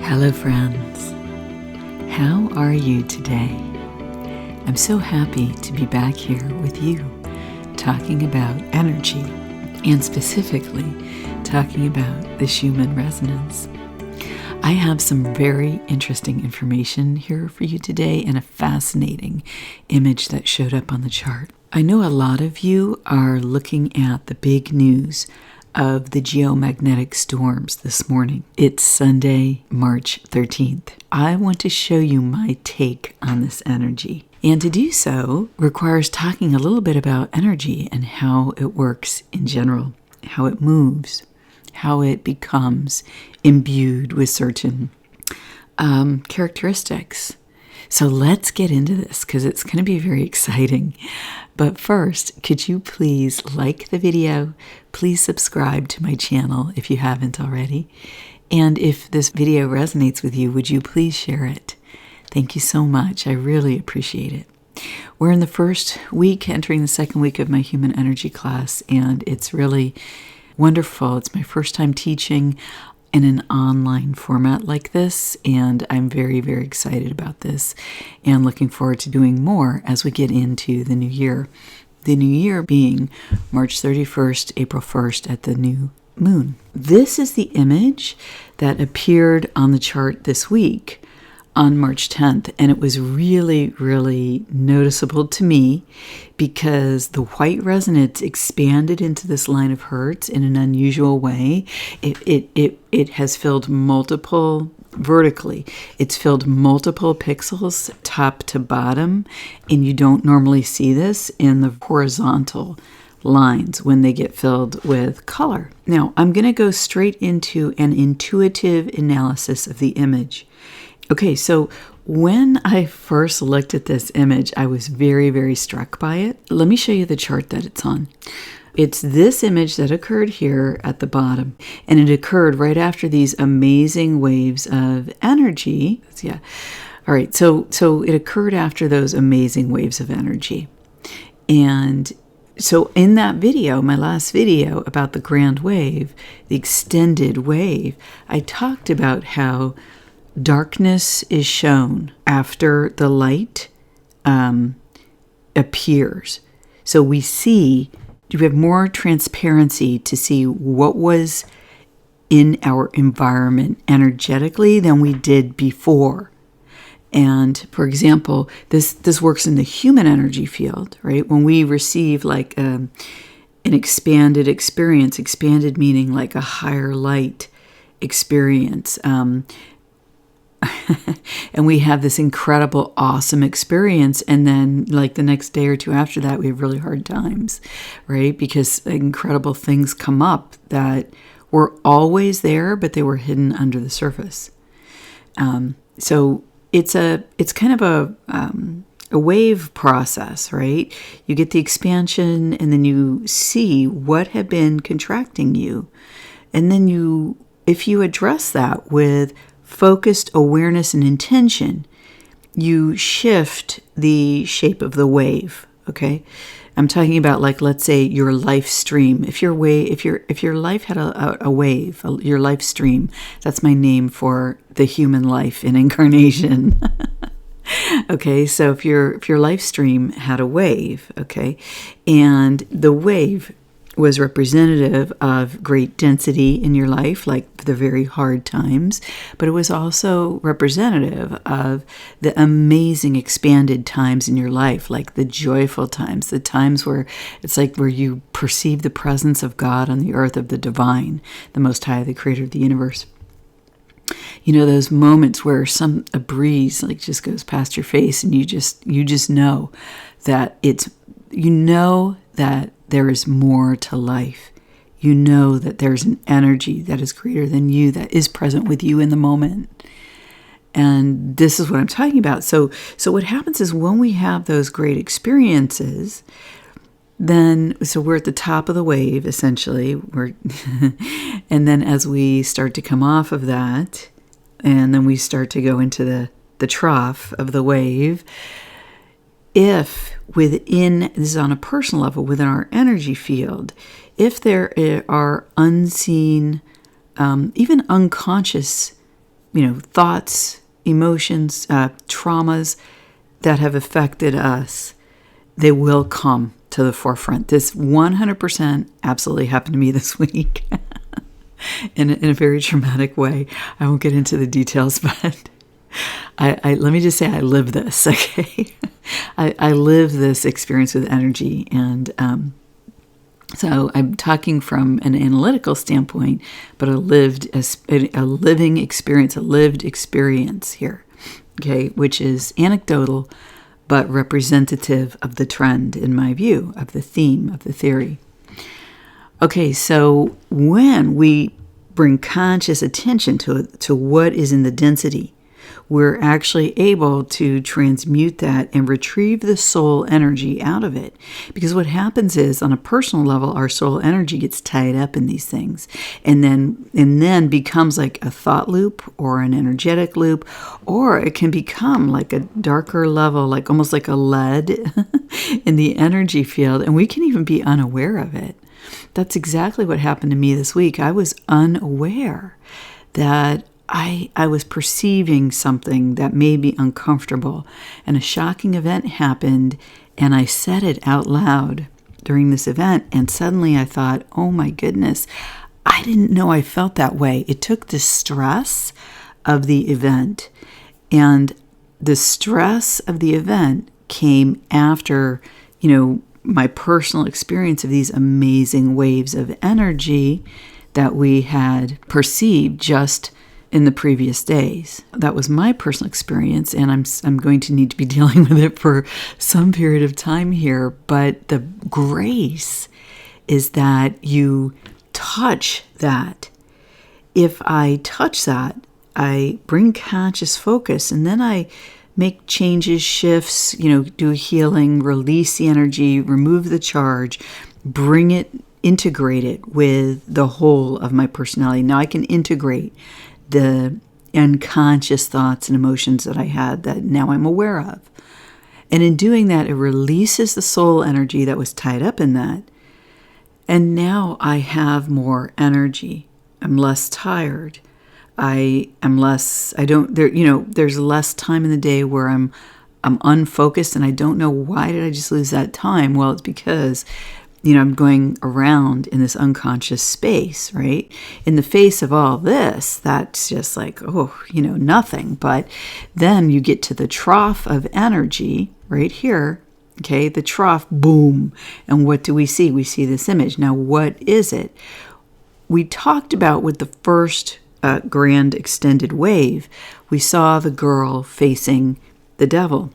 Hello friends, how are you today? I'm so happy to be back here with you talking about energy and specifically talking about the Schumann resonance. I have some very interesting information here for you today and a fascinating image that showed up on the chart. I know a lot of you are looking at the big news of the geomagnetic storms this morning. It's Sunday, March 13th. I want to show you my take on this energy. And to do so requires talking a little bit about energy and how it works in general, how it moves, how it becomes imbued with certain characteristics. So let's get into this because it's going to be very exciting. But first, could you please like the video? Please subscribe to my channel if you haven't already. And if this video resonates with you, would you please share it? Thank you so much. I really appreciate it. We're in the first week, entering the second week of my human energy class, and it's really wonderful. It's my first time teaching in an online format like this, and I'm very, very excited about this and looking forward to doing more as we get into the new year. The new year being March 31st, April 1st at the new moon. This is the image that appeared on the chart this week on March 10th, and it was really, really noticeable to me because the white resonance expanded into this line of hertz in an unusual way. It has filled multiple vertically. It's filled multiple pixels top to bottom, and you don't normally see this in the horizontal lines when they get filled with color. Now, I'm going to go straight into an intuitive analysis of the image. Okay, so when I first looked at this image, I was very, very struck by it. Let me show you the chart that it's on. It's this image that occurred here at the bottom, and it occurred right after these amazing waves of energy. Yeah. All right, so it occurred after those amazing waves of energy. And so in that video, my last video about the grand wave, the extended wave, I talked about how darkness is shown after the light appears. So we have more transparency to see what was in our environment energetically than we did before. And for example, this works in the human energy field, right? When we receive like an expanded experience, expanded meaning like a higher light experience, and we have this incredible, awesome experience. And then like the next day or two after that, we have really hard times, right? Because incredible things come up that were always there, but they were hidden under the surface. So it's kind of a wave process, right? You get the expansion and then you see what had been contracting you. And then if you address that with focused awareness and intention, you shift the shape of the wave. Okay, I'm talking about like, let's say your life stream. If your life had a wave, your life stream. That's my name for the human life in incarnation. Okay, so if your life stream had a wave, okay, and the wave was representative of great density in your life, like the very hard times, but it was also representative of the amazing expanded times in your life, like the joyful times, the times where it's like where you perceive the presence of God on the earth, of the divine, the Most High, the creator of the universe. You know, those moments where a breeze like just goes past your face and you just know that that there is more to life. You know that there's an energy that is greater than you, that is present with you in the moment. And this is what I'm talking about. So what happens is when we have those great experiences, so we're at the top of the wave, essentially. And then as we start to come off of that, and then we start to go into the trough of the wave, if this is on a personal level, within our energy field, if there are unseen, even unconscious thoughts, emotions, traumas that have affected us, they will come to the forefront. This 100% absolutely happened to me this week in a very traumatic way. I won't get into the details, but I let me just say I live this, okay? I live this experience with energy, and so I'm talking from an analytical standpoint, but a living experience, a lived experience here, okay, which is anecdotal, but representative of the trend, in my view, of the theme, of the theory. Okay, so when we bring conscious attention to what is in the density, we're actually able to transmute that and retrieve the soul energy out of it. Because what happens is, on a personal level, our soul energy gets tied up in these things and then becomes like a thought loop or an energetic loop, or it can become like a darker level, like almost like a lead in the energy field, and we can even be unaware of it. That's exactly what happened to me this week. I was unaware that I was perceiving something that made me uncomfortable, and a shocking event happened, and I said it out loud during this event, and suddenly I thought, oh my goodness, I didn't know I felt that way. It took the stress of the event, and the stress of the event came after, my personal experience of these amazing waves of energy that we had perceived just in the previous days. That was my personal experience, and I'm going to need to be dealing with it for some period of time here. But the grace is that you touch that. If I touch that, I bring conscious focus, and then I make changes, shifts, do healing, release the energy, remove the charge, integrate it with the whole of my personality. Now I can integrate the unconscious thoughts and emotions that I had that now I'm aware of. And in doing that, it releases the soul energy that was tied up in that. And now I have more energy. I'm less tired. There's less time in the day where I'm unfocused, and I don't know, why did I just lose that time? Well, it's because I'm going around in this unconscious space, right? In the face of all this, that's just like, nothing. But then you get to the trough of energy right here, okay? The trough, boom. And what do we see? We see this image. Now, what is it? We talked about with the first grand extended wave, we saw the girl facing the devil.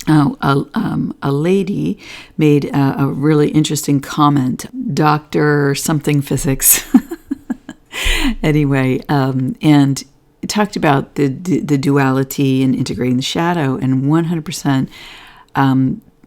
A lady made a really interesting comment, Dr. something physics, anyway, and talked about the duality and integrating the shadow, and 100%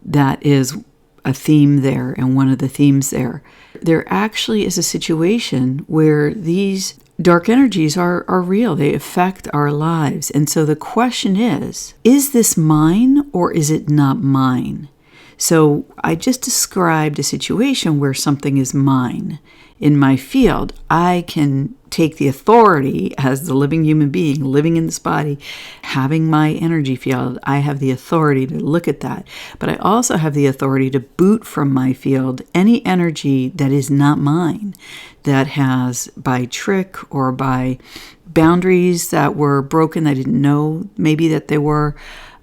that is a theme there, and one of the themes there. There actually is a situation where these dark energies are real. They affect our lives. And so the question is this mine or is it not mine? So I just described a situation where something is mine. In my field, I can take the authority as the living human being living in this body, having my energy field. I have the authority to look at that. But I also have the authority to boot from my field any energy that is not mine, that has, by trick or by boundaries that were broken, I didn't know maybe that they were,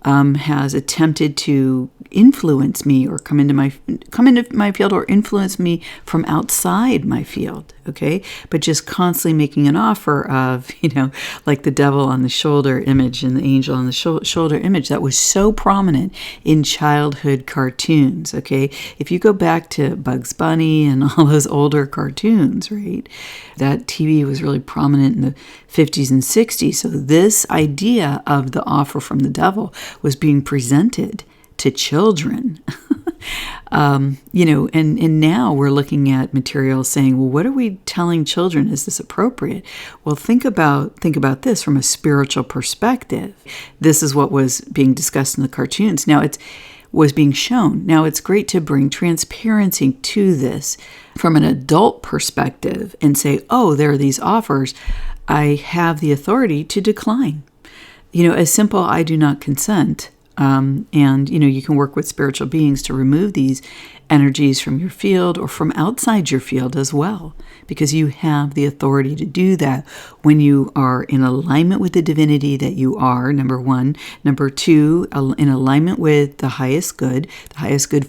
has attempted to influence me or come into my field or influence me from outside my field, okay? But just constantly making an offer of, like the devil on the shoulder image and the angel on the shoulder image that was so prominent in childhood cartoons, okay? If you go back to Bugs Bunny and all those older cartoons, right? That TV was really prominent in the 50s and 60s. So this idea of the offer from the devil was being presented to children, and now we're looking at material saying, well, what are we telling children? Is this appropriate? Well, think about this from a spiritual perspective. This is what was being discussed in the cartoons. Now it was being shown. Now it's great to bring transparency to this from an adult perspective and say, oh, there are these offers. I have the authority to decline. As simple, I do not consent. And you can work with spiritual beings to remove these energies from your field or from outside your field as well, because you have the authority to do that when you are in alignment with the divinity that you are, number one. Number two, in alignment with the highest good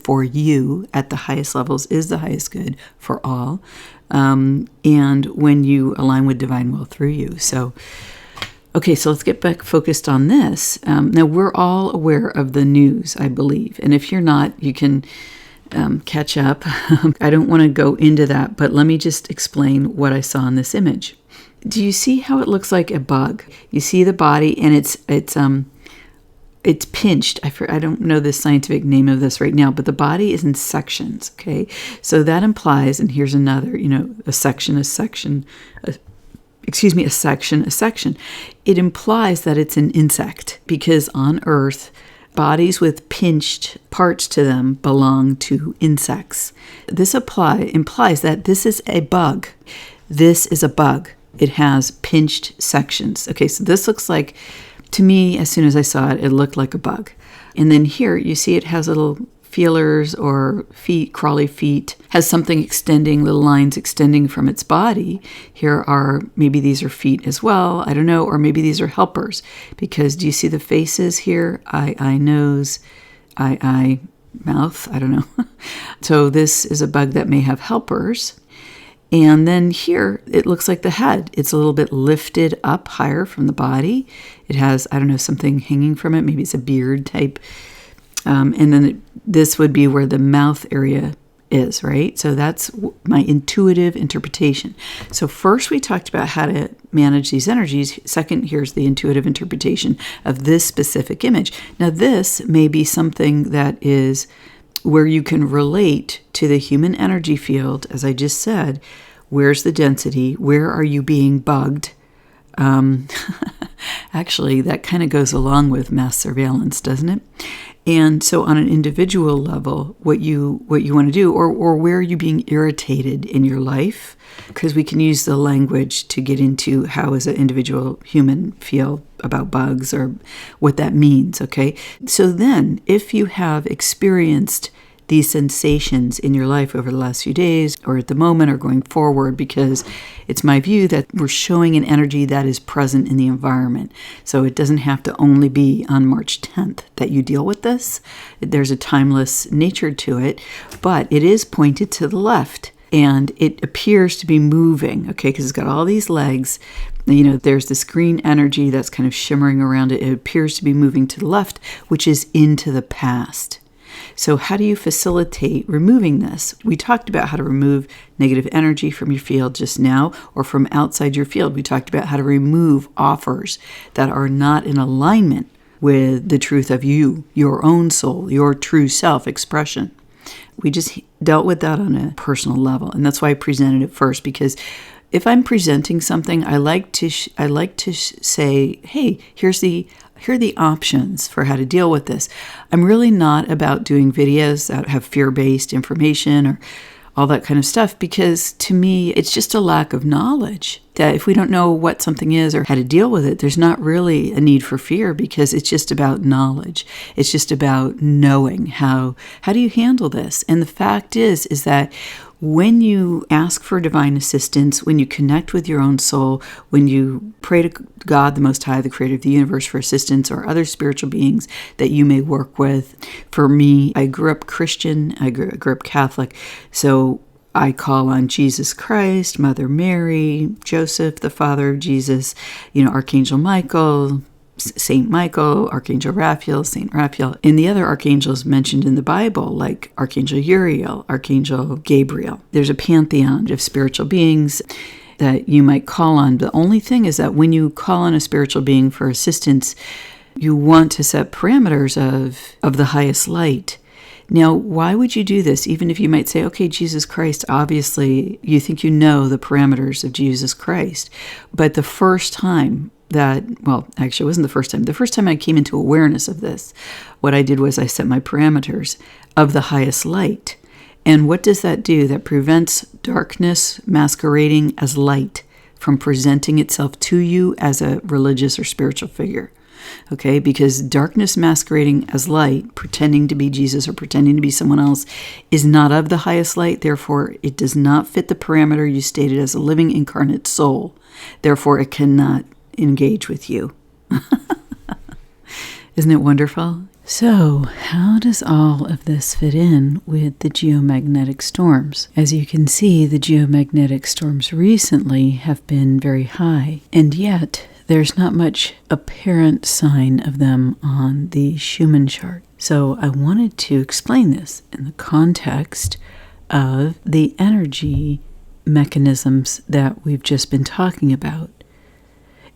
for you at the highest levels is the highest good for all. And when you align with divine will through you. So, okay, so let's get back focused on this. Now, we're all aware of the news, I believe. And if you're not, you can catch up. I don't want to go into that, but let me just explain what I saw in this image. Do you see how it looks like a bug? You see the body, and it's pinched. I don't know the scientific name of this right now, but the body is in sections, okay? So that implies, and here's another, a section. It implies that it's an insect, because on Earth, bodies with pinched parts to them belong to insects. This implies that this is a bug. This is a bug. It has pinched sections. Okay, so this looks like, to me, as soon as I saw it, it looked like a bug. And then here, you see it has little feelers or feet, crawly feet, has something extending, little lines extending from its body. Maybe these are feet as well, I don't know, or maybe these are helpers, because do you see the faces here? Eye, nose, eye, mouth, I don't know. So this is a bug that may have helpers. And then here, it looks like the head. It's a little bit lifted up higher from the body. It has, I don't know, something hanging from it. Maybe it's a beard type. And then this would be where the mouth area is, right? So that's my intuitive interpretation. So first we talked about how to manage these energies. Second, here's the intuitive interpretation of this specific image. Now this may be something that is where you can relate to the human energy field, as I just said. Where's the density? Where are you being bugged? Actually, that kind of goes along with mass surveillance, doesn't it? And so on an individual level, what you want to do, or where are you being irritated in your life? Because we can use the language to get into how does an individual human feel about bugs or what that means, okay? So then, if you have experienced these sensations in your life over the last few days or at the moment or going forward, because it's my view that we're showing an energy that is present in the environment. So it doesn't have to only be on March 10th that you deal with this. There's a timeless nature to it, but it is pointed to the left. And it appears to be moving, okay, because it's got all these legs. There's this green energy that's kind of shimmering around it. It appears to be moving to the left, which is into the past. So how do you facilitate removing this? We talked about how to remove negative energy from your field just now, or from outside your field. We talked about how to remove offers that are not in alignment with the truth of you, your own soul, your true self-expression. We just dealt with that on a personal level, and that's why I presented it first, because if I'm presenting something, I like to say, hey, here are the options for how to deal with this. I'm really not about doing videos that have fear-based information or all that kind of stuff, because to me, it's just a lack of knowledge. That if we don't know what something is or how to deal with it, there's not really a need for fear, because it's just about knowledge. It's just about knowing how do you handle this? And the fact is that when you ask for divine assistance, when you connect with your own soul, when you pray to God, the Most High, the creator of the universe, for assistance, or other spiritual beings that you may work with. For me, I grew up Christian, I grew up Catholic, so I call on Jesus Christ, Mother Mary, Joseph, the father of Jesus, Archangel Michael, Saint Michael, Archangel Raphael, Saint Raphael, and the other archangels mentioned in the Bible, like Archangel Uriel, Archangel Gabriel. There's a pantheon of spiritual beings that you might call on. The only thing is that when you call on a spiritual being for assistance, you want to set parameters of the highest light. Now, why would you do this? Even if you might say, okay, Jesus Christ, obviously you think you know the parameters of Jesus Christ. But the first time actually it wasn't the first time. The first time I came into awareness of this, what I did was I set my parameters of the highest light. And what does that do? That prevents darkness masquerading as light. from presenting itself to you as a religious or spiritual figure. Okay, because darkness masquerading as light, pretending to be Jesus or pretending to be someone else, is not of the highest light. Therefore, it does not fit the parameter you stated as a living incarnate soul. Therefore, it cannot engage with you. Isn't it wonderful? So, how does all of this fit in with the geomagnetic storms? As you can see, the geomagnetic storms recently have been very high, and yet there's not much apparent sign of them on the Schumann chart. So I wanted to explain this in the context of the energy mechanisms that we've just been talking about.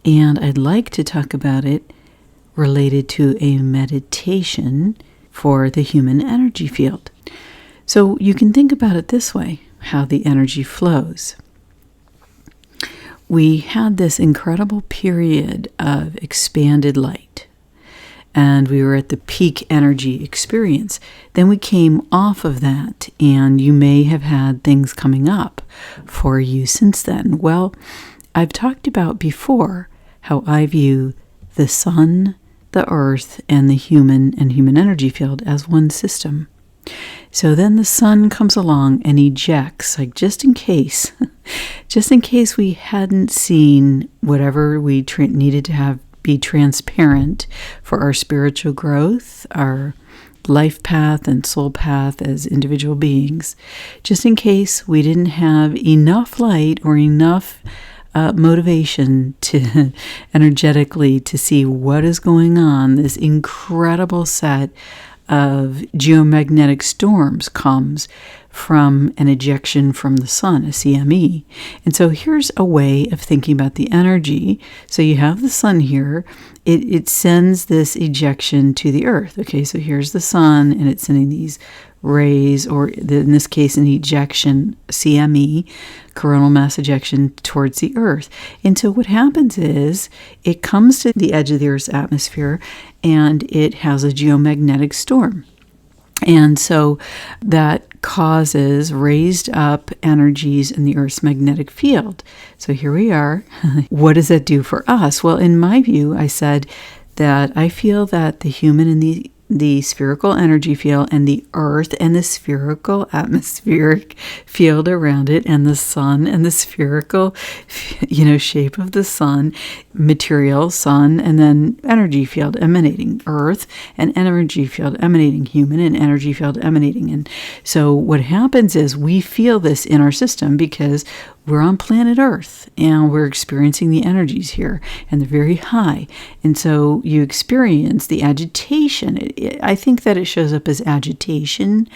And I'd like to talk about it related to a meditation for the human energy field. So you can think about it this way, how the energy flows. We had this incredible period of expanded light, and we were at the peak energy experience. Then we came off of that, and you may have had things coming up for you since then. Well, I've talked about before how I view the sun, the earth, and the human and human energy field as one system. So then the sun comes along and ejects, like just in case we hadn't seen whatever we needed to have be transparent for our spiritual growth, our life path and soul path as individual beings, just in case we didn't have enough light or enough motivation to energetically to see what is going on. This incredible set of geomagnetic storms comes from an ejection from the sun, a CME. And so here's a way of thinking about the energy. So you have the sun here. It sends this ejection to the earth. Okay, so here's the sun, and it's sending these rays, or in this case, an ejection, CME, coronal mass ejection, towards the earth. And so what happens is it comes to the edge of the Earth's atmosphere, and it has a geomagnetic storm. And so that causes raised up energies in the Earth's magnetic field. So here we are. What does that do for us? Well, in my view, I said that I feel that the human and the spherical energy field and the earth and the spherical atmospheric field around it and the sun and the spherical, shape of the sun, material, sun, and then energy field emanating earth and energy field emanating human and energy field emanating. And so what happens is we feel this in our system because we're on planet Earth and we're experiencing the energies here, and they're very high. And so you experience the agitation. I think that it shows up as agitation.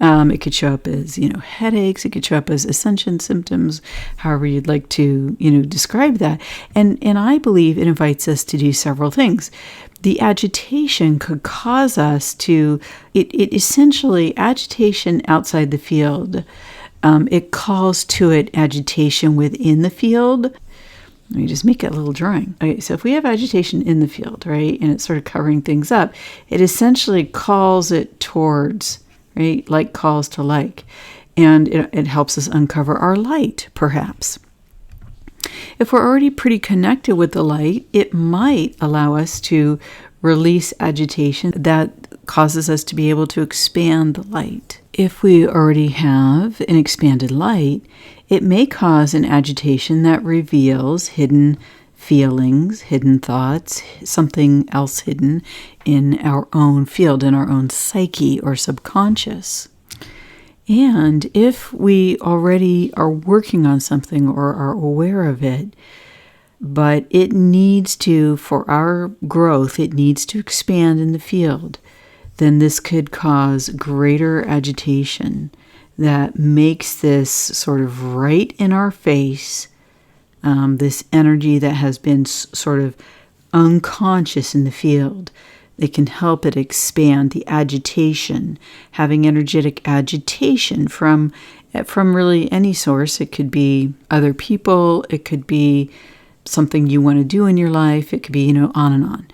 It could show up as, headaches. It could show up as ascension symptoms, however you'd like to, describe that. And I believe it invites us to do several things. The agitation could cause us to, it essentially, agitation outside the field, it calls to it agitation within the field. Let me just make it a little drawing. Okay, so if we have agitation in the field, right, and it's sort of covering things up, it essentially calls it towards, right, like calls to like, and it helps us uncover our light, perhaps. If we're already pretty connected with the light, it might allow us to release agitation that causes us to be able to expand the light. If we already have an expanded light, it may cause an agitation that reveals hidden feelings, hidden thoughts, something else hidden in our own field, in our own psyche or subconscious. And if we already are working on something or are aware of it, but it needs to, for our growth, it needs to expand in the field, then this could cause greater agitation that makes this sort of right in our face, this energy that has been sort of unconscious in the field. They can help it expand the agitation, having energetic agitation from really any source. It could be other people, it could be something you want to do in your life, it could be, on and on.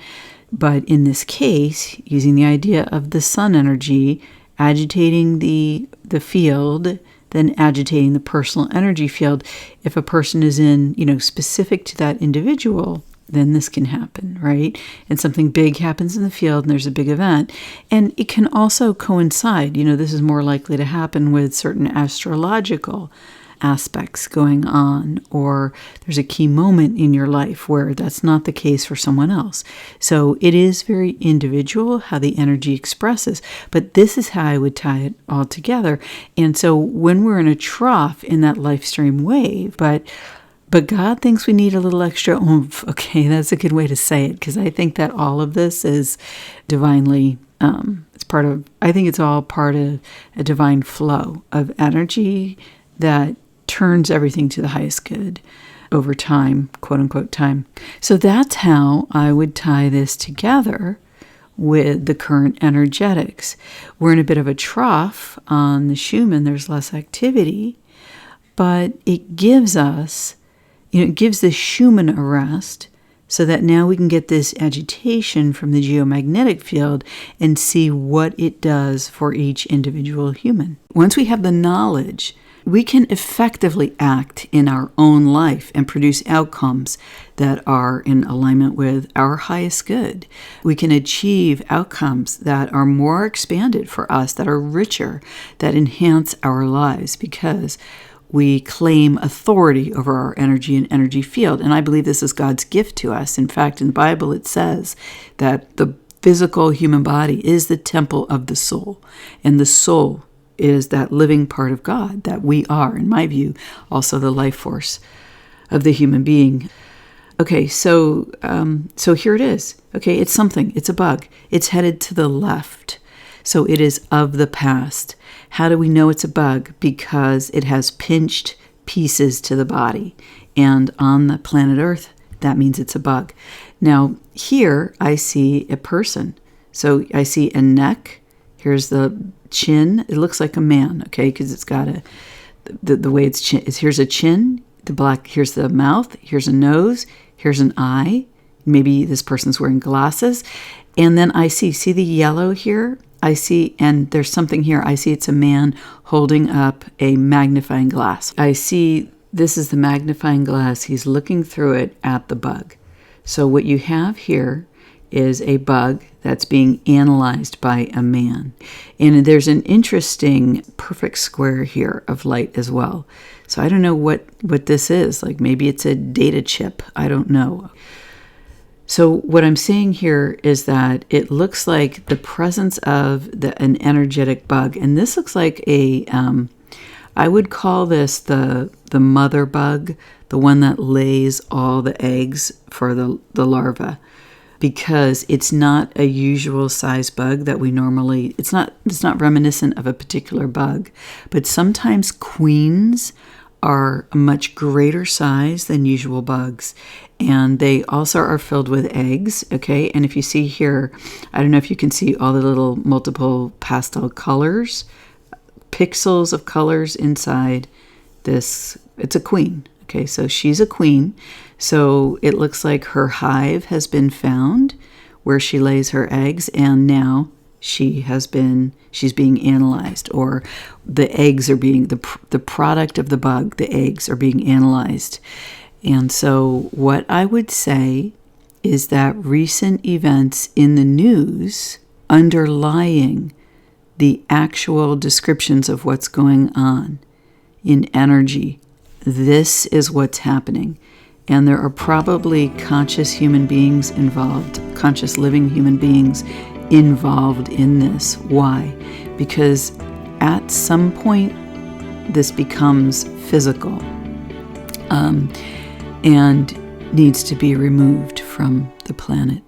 But in this case, using the idea of the sun energy agitating the field, than agitating the personal energy field. If a person is in, specific to that individual, then this can happen, right? And something big happens in the field and there's a big event. And it can also coincide, this is more likely to happen with certain astrological aspects going on, or there's a key moment in your life where that's not the case for someone else. So it is very individual how the energy expresses, but this is how I would tie it all together. And so when we're in a trough in that life stream wave, but God thinks we need a little extra oomph. Okay, that's a good way to say it, because I think that all of this is divinely, I think it's all part of a divine flow of energy that turns everything to the highest good over time, quote unquote time. So that's how I would tie this together with the current energetics. We're in a bit of a trough on the Schumann. There's less activity, but it gives us, it gives the Schumann a rest so that now we can get this agitation from the geomagnetic field and see what it does for each individual human. Once we have the knowledge, we can effectively act in our own life and produce outcomes that are in alignment with our highest good. We can achieve outcomes that are more expanded for us, that are richer, that enhance our lives, because we claim authority over our energy and energy field. And I believe this is God's gift to us. In fact, in the Bible, it says that the physical human body is the temple of the soul, and the soul is that living part of God that we are, in my view, also the life force of the human being. Okay, so here it is. Okay, it's something. It's a bug. It's headed to the left. So it is of the past. How do we know it's a bug? Because it has pinched pieces to the body. And on the planet Earth, that means it's a bug. Now, here I see a person. So I see a neck. Here's the chin. It looks like a man, okay, because it's got the way it's chin is. Here's a chin, here's the mouth, here's a nose, here's an eye. Maybe this person's wearing glasses. And then I see the yellow here? I see, and there's something here. I see it's a man holding up a magnifying glass. I see this is the magnifying glass. He's looking through it at the bug. So what you have here is a bug that's being analyzed by a man. And there's an interesting perfect square here of light as well. So I don't know what this is. Like maybe it's a data chip. I don't know. So what I'm saying here is that it looks like the presence of an energetic bug. And this looks like I would call this the mother bug, the one that lays all the eggs for the larva. Because it's not a usual size bug that we normally, it's not reminiscent of a particular bug, but sometimes queens are a much greater size than usual bugs, and they also are filled with eggs, okay? And if you see here, I don't know if you can see all the little multiple pastel colors, pixels of colors inside this, it's a queen. Okay, so she's a queen. So it looks like her hive has been found where she lays her eggs, and now she's being analyzed, or the eggs are being, the product of the bug, the eggs are being analyzed. And so what I would say is that recent events in the news underlying the actual descriptions of what's going on in energy, this is what's happening. And there are probably conscious human beings involved, conscious living human beings involved in this. Why? Because at some point, this becomes physical and needs to be removed from the planet.